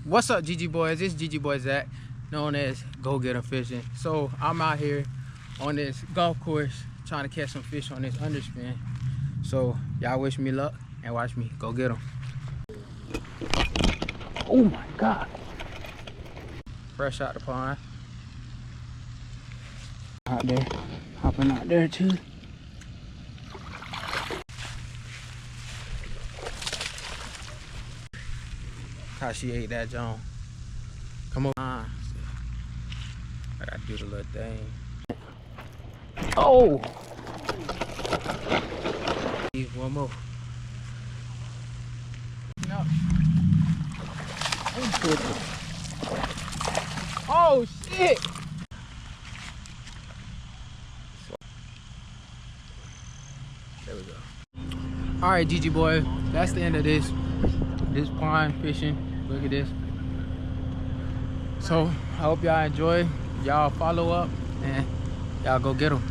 What's up, GG Boys? It's GG Boy Zach, known as Go Get 'em Fishing. So I'm out here on this golf course trying to catch some fish on this underspin. So y'all wish me luck and watch me go get them. Oh my God. Fresh out the pond. Out there, hopping out there too. How she ate that John. Come on. I gotta do the little thing. Oh! Leave one more. No. Oh shit! There we go. Alright, GG boy, that's the end of this pond fishing. Look at this. So I hope y'all enjoy. Y'all follow up and y'all go get them.